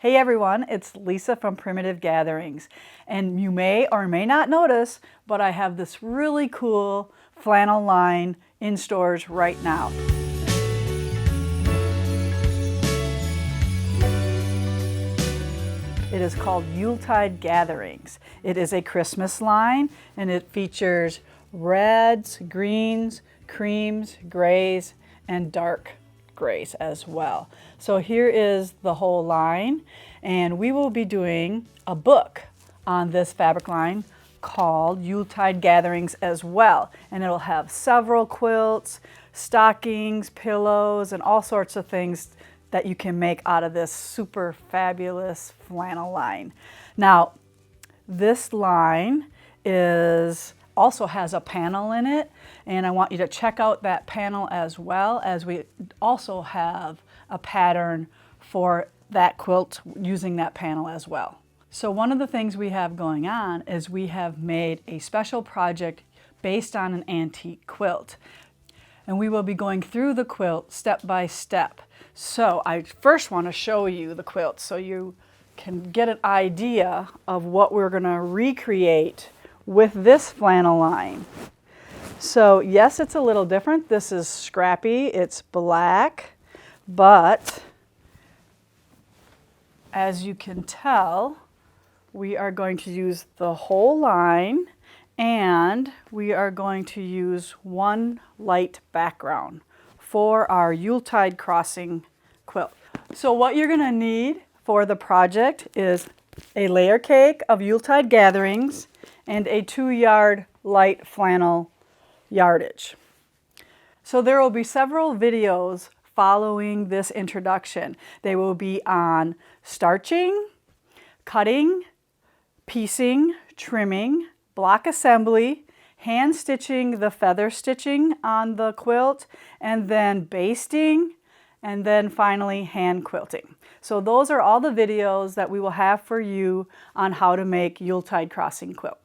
Hey everyone, it's Lisa from Primitive Gatherings, and you may or may not notice, but I have this really cool flannel line in stores right now. It is called Yuletide Gatherings. It is a Christmas line and it features reds, greens, creams, grays, and dark grays as well. So here is the whole line, and we will be doing a book on this fabric line called Yuletide Gatherings as well. And it'll have several quilts, stockings, pillows, and all sorts of things that you can make out of this super fabulous flannel line. Now, this line also has a panel in it, and I want you to check out that panel as well, as we also have a pattern for that quilt using that panel as well. So one of the things we have going on is we have made a special project based on an antique quilt. And we will be going through the quilt step by step. So I first want to show you the quilt so you can get an idea of what we're going to recreate with this flannel line. So yes, it's a little different. This is scrappy, it's black, but as you can tell, we are going to use the whole line, and we are going to use one light background for our Yuletide crossing quilt. So what you're going to need for the project is a layer cake of Yuletide Gatherings and a 2-yard light flannel yardage. So there will be several videos following this introduction. They will be on starching, cutting, piecing, trimming, block assembly, hand stitching the feather stitching on the quilt, and then basting, and then finally hand quilting. So those are all the videos that we will have for you on how to make Yuletide crossing quilt.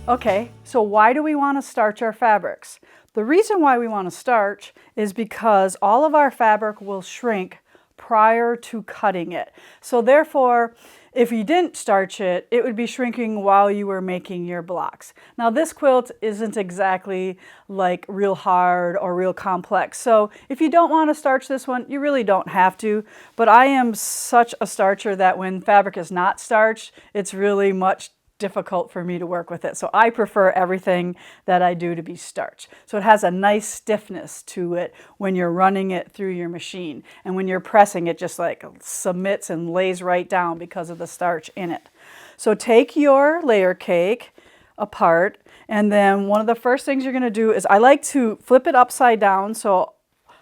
Okay, so why do we want to starch our fabrics? The reason why we want to starch is because all of our fabric will shrink prior to cutting it. So therefore, if you didn't starch it, it would be shrinking while you were making your blocks. Now this quilt isn't exactly like real hard or real complex. So if you don't want to starch this one, you really don't have to. But I am such a starcher that when fabric is not starched, it's really much difficult for me to work with it. So I prefer everything that I do to be starched. So it has a nice stiffness to it when you're running it through your machine. And when you're pressing, it just like submits and lays right down because of the starch in it. So take your layer cake apart, and then one of the first things you're going to do is I like to flip it upside down. So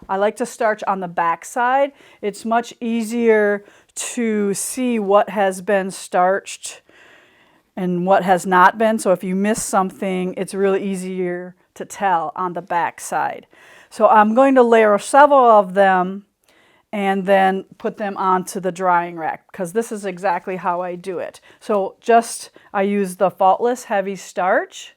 I like to starch on the back side. It's much easier to see what has been starched and what has not been. So if you miss something, it's really easier to tell on the back side. So I'm going to layer several of them and then put them onto the drying rack, because this is exactly how I do it. So I use the Faultless Heavy Starch,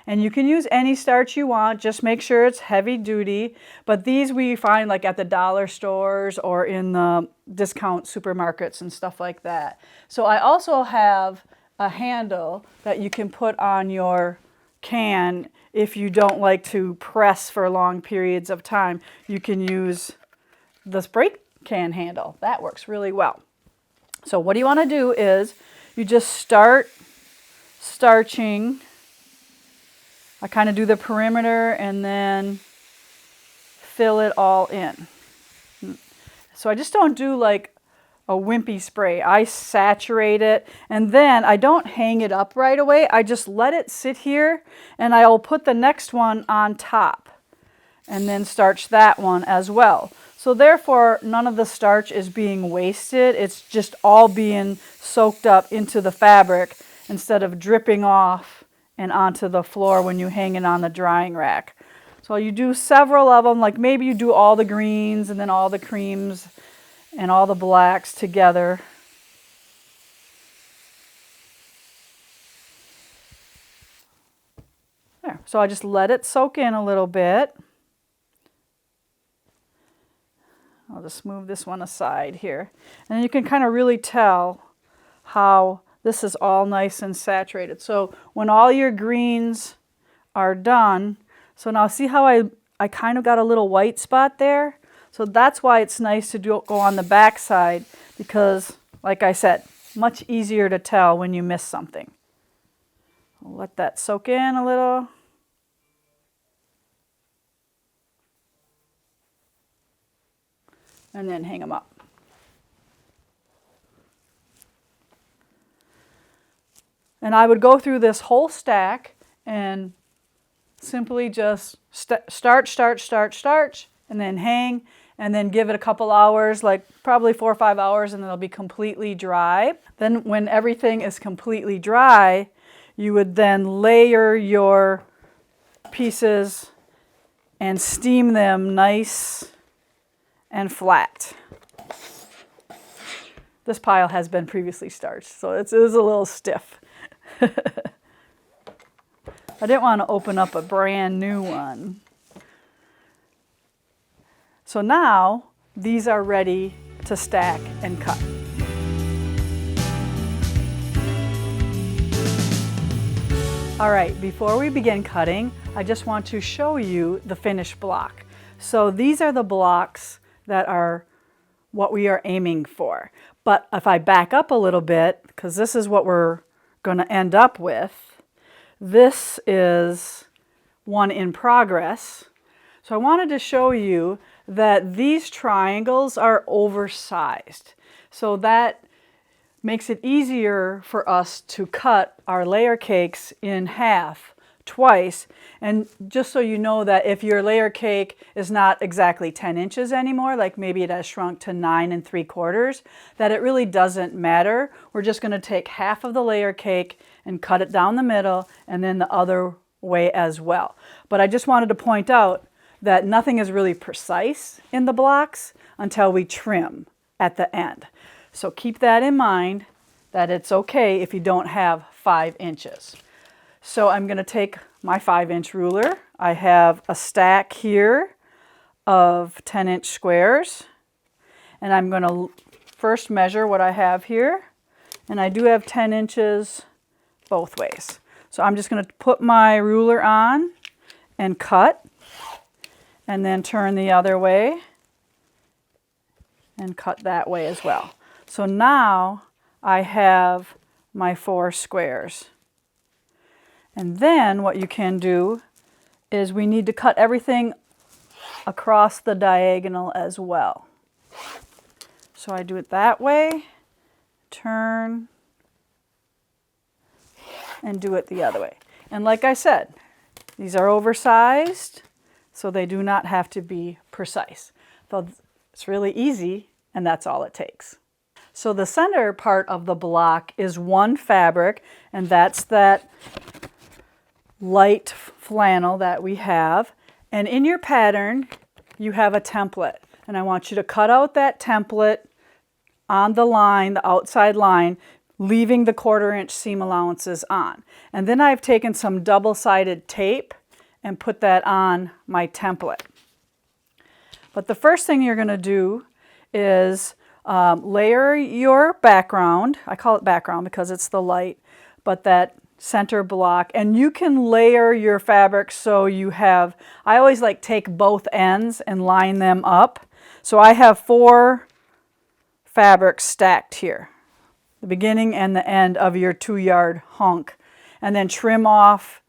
and you can use any starch you want, just make sure it's heavy duty. But these we find like at the dollar stores or in the discount supermarkets and stuff like that. So I also have a handle that you can put on your can if you don't like to press for long periods of time. You can use the spray can handle. That works really well. So what you want to do is you just start starching. I kind of do the perimeter and then fill it all in. So I just don't do like a wimpy spray. I saturate it, and then I don't hang it up right away. I just let it sit here, and I'll put the next one on top and then starch that one as well. So therefore, none of the starch is being wasted. It's just all being soaked up into the fabric instead of dripping off and onto the floor when you hang it on the drying rack. So you do several of them, like maybe you do all the greens and then all the creams and all the blacks together. There. So I just let it soak in a little bit. I'll just move this one aside here. And you can kind of really tell how this is all nice and saturated. So when all your greens are done, so now see how I kind of got a little white spot there? So that's why it's nice to go on the back side, because like I said, much easier to tell when you miss something. I'll let that soak in a little. And then hang them up. And I would go through this whole stack and simply just starch, and then hang, and then give it a couple hours, like probably 4 or 5 hours, and it'll be completely dry. Then when everything is completely dry, you would then layer your pieces and steam them nice and flat. This pile has been previously starched, so it is a little stiff. I didn't want to open up a brand new one. So now these are ready to stack and cut. All right, before we begin cutting, I just want to show you the finished block. So these are the blocks that are what we are aiming for. But if I back up a little bit, because this is what we're going to end up with, this is one in progress. So I wanted to show you that these triangles are oversized. So that makes it easier for us to cut our layer cakes in half twice. And just so you know that if your layer cake is not exactly 10 inches anymore, like maybe it has shrunk to 9 3/4, that it really doesn't matter. We're just going to take half of the layer cake and cut it down the middle, and then the other way as well. But I just wanted to point out that nothing is really precise in the blocks until we trim at the end. So keep that in mind, that it's okay if you don't have 5 inches. So I'm going to take my 5-inch ruler. I have a stack here of 10-inch squares, and I'm going to first measure what I have here, and I do have 10 inches both ways. So I'm just going to put my ruler on and cut, and then turn the other way and cut that way as well. So now I have my 4 squares. And then what you can do is we need to cut everything across the diagonal as well. So I do it that way, turn, and do it the other way. And like I said, these are oversized, so they do not have to be precise. So it's really easy, and that's all it takes. So the center part of the block is one fabric, and that's that light flannel that we have. And in your pattern, you have a template. And I want you to cut out that template on the line, the outside line, leaving the 1/4 inch seam allowances on. And then I've taken some double-sided tape and put that on my template. But the first thing you're going to do is layer your background. I call it background because it's the light, but that center block. And you can layer your fabric so you have, I always like take both ends and line them up. So I have 4 fabrics stacked here, the beginning and the end of your 2-yard hunk. And then trim off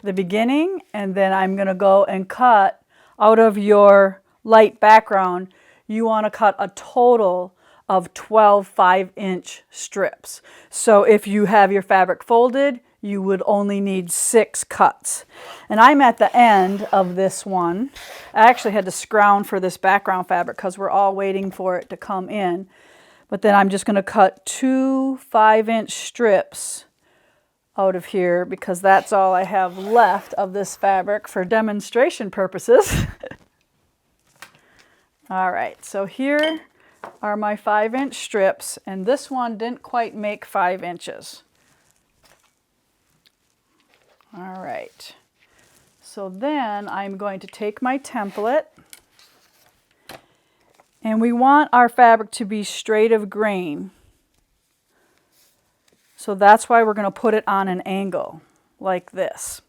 the beginning, and then I'm going to go and cut out of your light background. You want to cut a total of 12 5-inch strips. So if you have your fabric folded, you would only need 6 cuts. And I'm at the end of this one. I actually had to scrounge for this background fabric because we're all waiting for it to come in. But then I'm just going to cut 2 5-inch strips out of here because that's all I have left of this fabric for demonstration purposes. All right, so here are my 5-inch strips, and this one didn't quite make 5 inches. All right, so then I'm going to take my template And we want our fabric to be straight of grain. So that's why we're going to put it on an angle like this.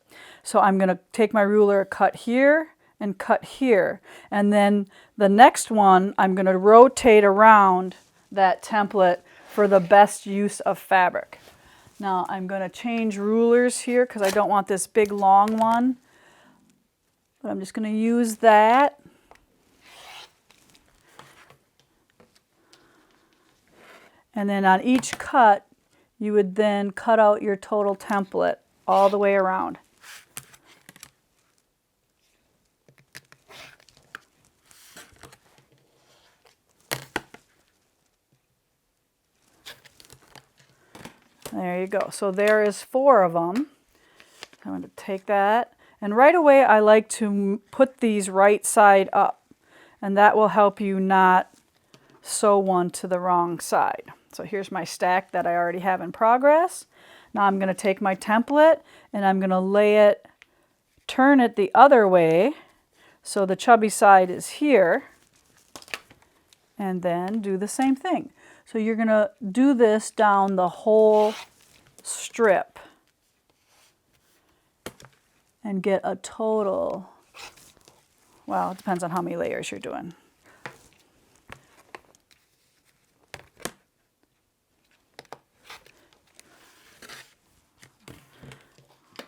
So I'm going to take my ruler, cut here and cut here. And then the next one, I'm going to rotate around that template for the best use of fabric. Now I'm going to change rulers here because I don't want this big long one. But I'm just going to use that. And then on each cut, you would then cut out your total template all the way around. There you go. So there is 4 of them. I'm going to take that. And right away, I like to put these right side up. And that will help you not sew one to the wrong side. So here's my stack that I already have in progress. Now I'm going to take my template and I'm going to lay it, turn it the other way so the chubby side is here, and then do the same thing. So you're going to do this down the whole strip and get a total, well, it depends on how many layers you're doing.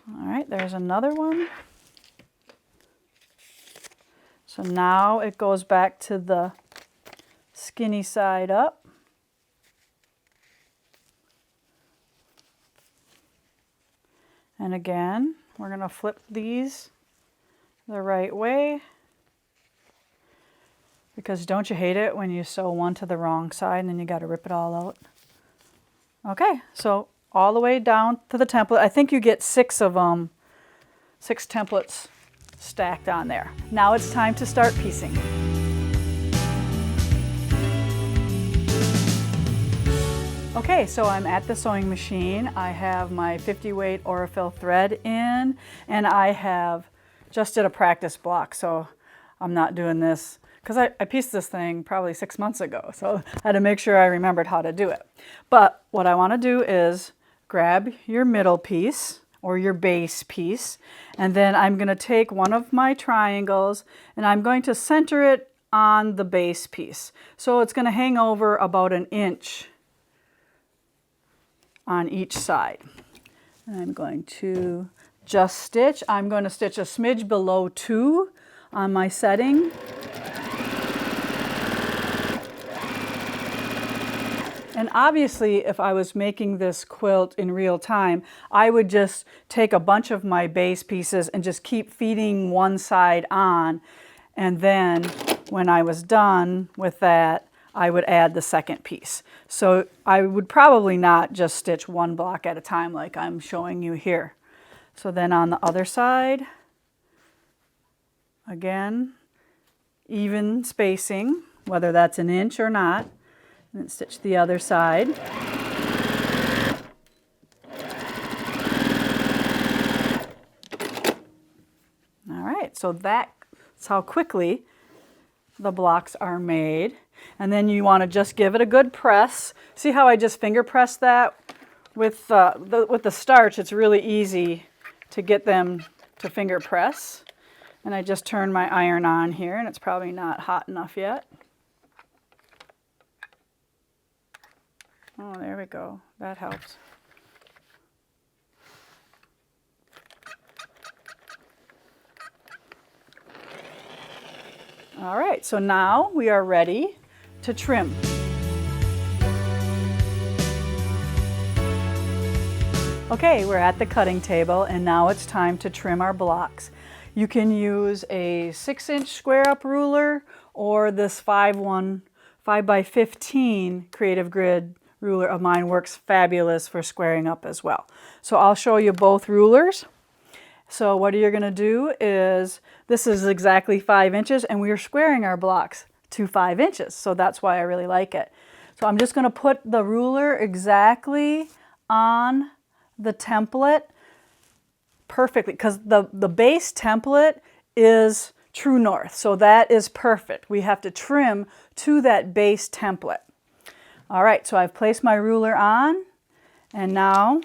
All right, there's another one. So now it goes back to the skinny side up. And again, we're going to flip these the right way. Because don't you hate it when you sew one to the wrong side and then you got to rip it all out? Okay, so all the way down to the template. I think you get 6 of them, 6 templates stacked on there. Now it's time to start piecing. Okay, so I'm at the sewing machine. I have my 50 weight Aurifil thread in, and I have just did a practice block, so I'm not doing this because I pieced this thing probably 6 months ago, so I had to make sure I remembered how to do it. But what I want to do is grab your middle piece or your base piece, and then I'm going to take one of my triangles and I'm going to center it on the base piece. So it's going to hang over about 1 inch on each side. And I'm going to just stitch. I'm going to stitch a smidge below 2 on my setting. And obviously, if I was making this quilt in real time, I would just take a bunch of my base pieces and just keep feeding one side on. And then when I was done with that, I would add the second piece. So I would probably not just stitch one block at a time like I'm showing you here. So then on the other side, again, even spacing, whether that's 1 inch or not. And then stitch the other side. All right, so that's how quickly the blocks are made. And then you want to just give it a good press. See how I just finger pressed that? With the starch, it's really easy to get them to finger press. And I just turned my iron on here, and it's probably not hot enough yet. Oh, there we go. That helps. All right, so now we are ready to trim. Okay, we're at the cutting table, and now it's time to trim our blocks. You can use a 6-inch square up ruler or this 5x15 Creative Grid ruler of mine works fabulous for squaring up as well. So I'll show you both rulers. So what you're going to do is, this is exactly 5 inches, and we are squaring our blocks to 5 inches. So that's why I really like it. So I'm just going to put the ruler exactly on the template perfectly, because the base template is true north. So that is perfect. We have to trim to that base template. All right, so I've placed my ruler on, and now,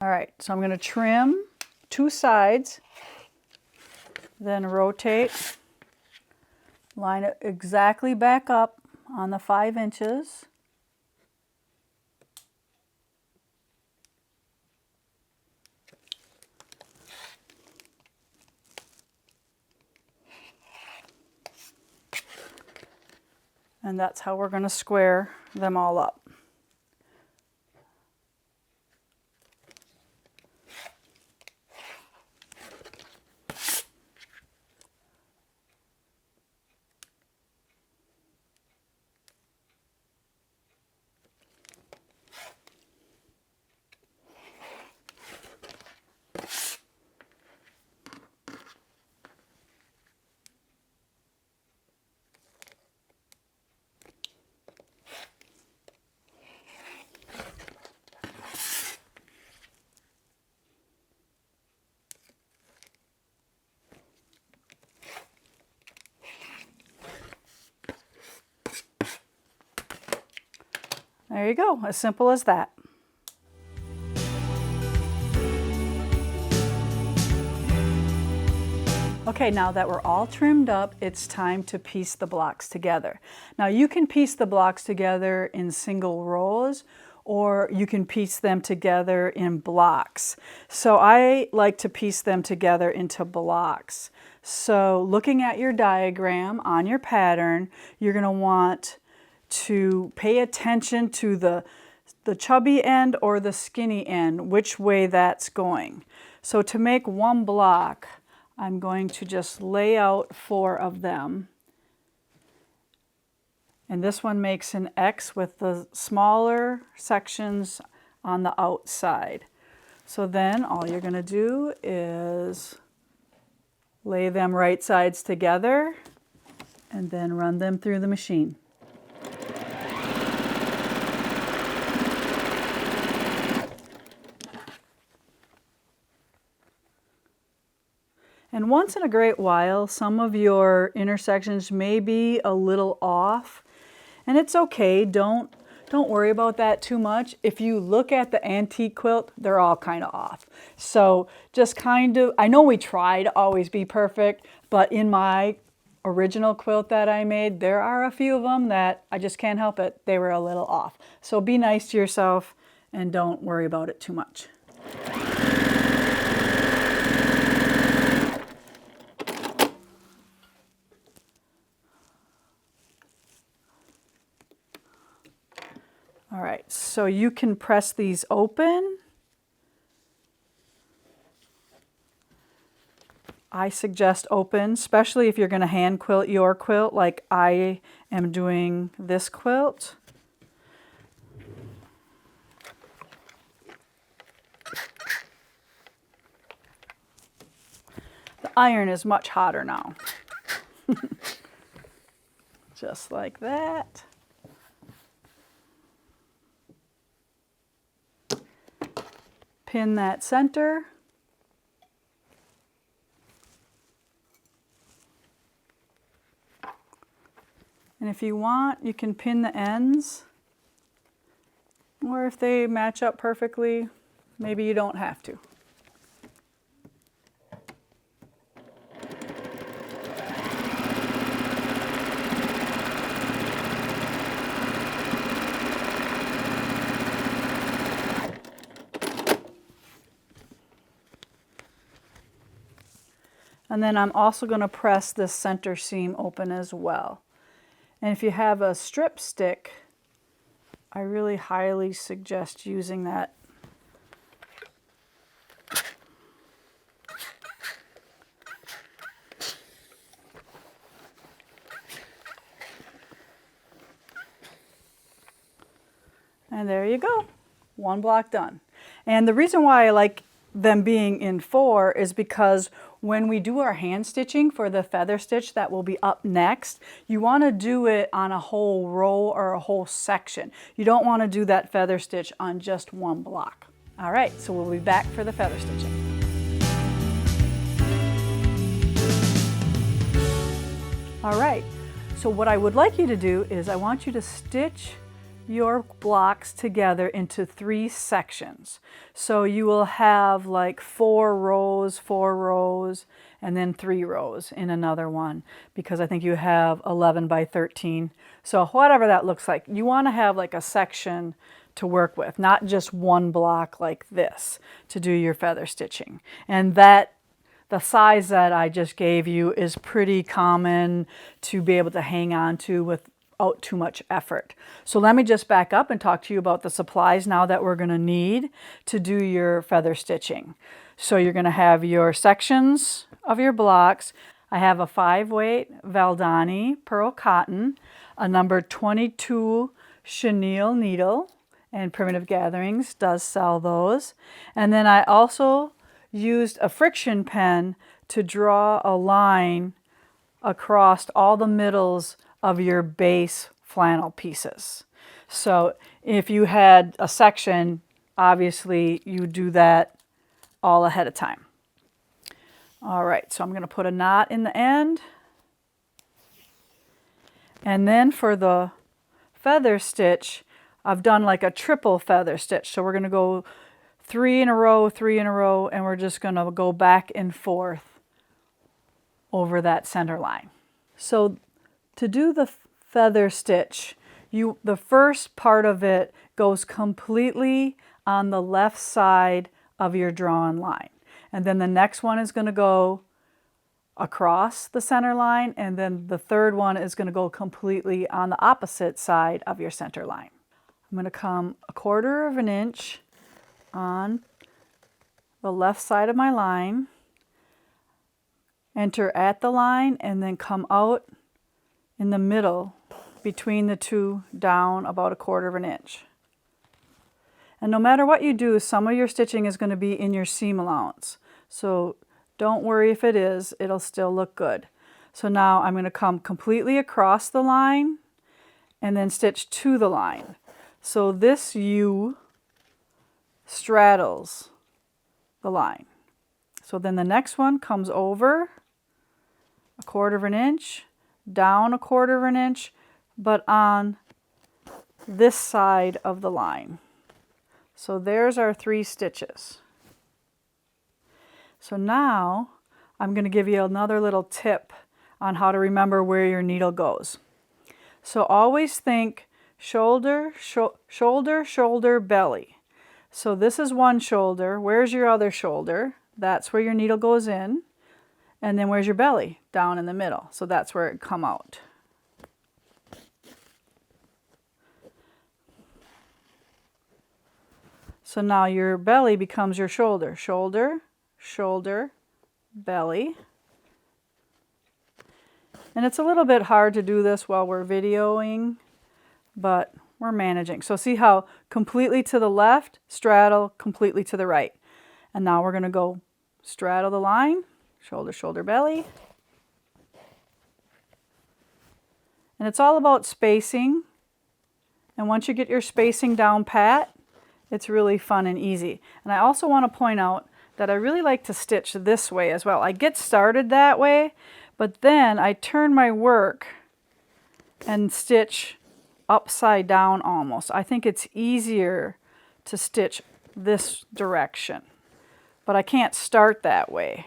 all right, so I'm going to trim 2 sides, then rotate, line it exactly back up on the 5 inches. And that's how we're going to square them all up. There you go, as simple as that. Okay, now that we're all trimmed up, it's time to piece the blocks together. Now you can piece the blocks together in single rows, or you can piece them together in blocks. So I like to piece them together into blocks. So looking at your diagram on your pattern, you're going to want to pay attention to the chubby end or the skinny end, which way that's going. So to make one block, I'm going to just lay out 4 of them. And this one makes an X with the smaller sections on the outside. So then all you're going to do is lay them right sides together and then run them through the machine. And once in a great while, some of your intersections may be a little off, and it's okay. Don't worry about that too much. If you look at the antique quilt, they're all kind of off. So just kind of, I know we try to always be perfect, but in my original quilt that I made, there are a few of them that I just can't help it. They were a little off. So be nice to yourself and don't worry about it too much. All right, so you can press these open. I suggest open, especially if you're going to hand quilt your quilt like I am doing this quilt. The iron is much hotter now. Just like that. Pin that center. And if you want, you can pin the ends. Or if they match up perfectly, maybe you don't have to. And then I'm also going to press this center seam open as well. And if you have a strip stick, I really highly suggest using that. And there you go, 1 block done. And the reason why I like them being in 4 is because when we do our hand stitching for the feather stitch that will be up next, you want to do it on a whole row or a whole section. You don't want to do that feather stitch on just 1 block. All right, so we'll be back for the feather stitching. All right, so what I would like you to do is I want you to stitch your blocks together into 3 sections. So you will have like 4 rows, and then 3 rows in another one, because I think you have 11 by 13. So whatever that looks like, you want to have like a section to work with, not just one block like this to do your feather stitching. And that the size that I just gave you is pretty common to be able to hang on to without too much effort. So let me just back up and talk to you about the supplies now that we're going to need to do your feather stitching. So you're going to have your sections of your blocks. I have a 5-weight Valdani pearl cotton, a number 22 chenille needle, and Primitive Gatherings does sell those. And then I also used a friction pen to draw a line across all the middles of your base flannel pieces. So if you had a section, obviously you do that all ahead of time. All right, so I'm going to put a knot in the end. And then for the feather stitch, I've done like a triple feather stitch. So we're going to go 3 in a row, 3 in a row, and we're just going to go back and forth over that center line. So to do the feather stitch, the first part of it goes completely on the left side of your drawn line. And then the next one is going to go across the center line, and then the third one is going to go completely on the opposite side of your center line. I'm going to come 1/4 of an inch on the left side of my line, enter at the line, and then come out in the middle between the two down about 1/4 of an inch. And no matter what you do, some of your stitching is going to be in your seam allowance. So don't worry if it is, it'll still look good. So now I'm going to come completely across the line and then stitch to the line. So this U straddles the line. So then the next one comes over 1/4 of an inch, down 1/4 of an inch, but on this side of the line. So there's our 3 stitches. So now I'm going to give you another little tip on how to remember where your needle goes. So always think shoulder, shoulder, shoulder, belly. So this is one shoulder. Where's your other shoulder? That's where your needle goes in. And then where's your belly? Down in the middle. So that's where it come out. So now your belly becomes your shoulder. Shoulder, shoulder, belly. And it's a little bit hard to do this while we're videoing, but we're managing. So see how completely to the left, straddle, completely to the right. And now we're going to go straddle the line, shoulder, shoulder, belly. And it's all about spacing. And once you get your spacing down pat, it's really fun and easy. And I also want to point out that I really like to stitch this way as well. I get started that way, but then I turn my work and stitch upside down almost. I think it's easier to stitch this direction, but I can't start that way.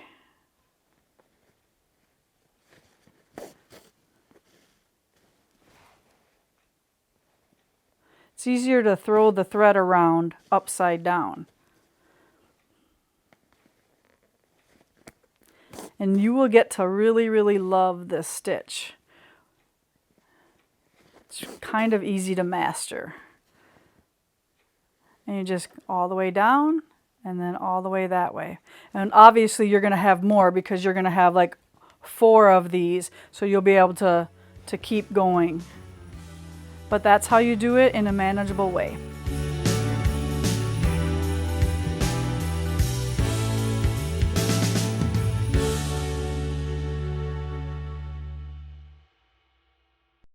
It's easier to throw the thread around upside down. And you will get to really, really love this stitch. It's kind of easy to master. And you just all the way down and then all the way that way. And obviously you're going to have more because you're going to have like 4 of these, so you'll be able to keep going. But that's how you do it in a manageable way.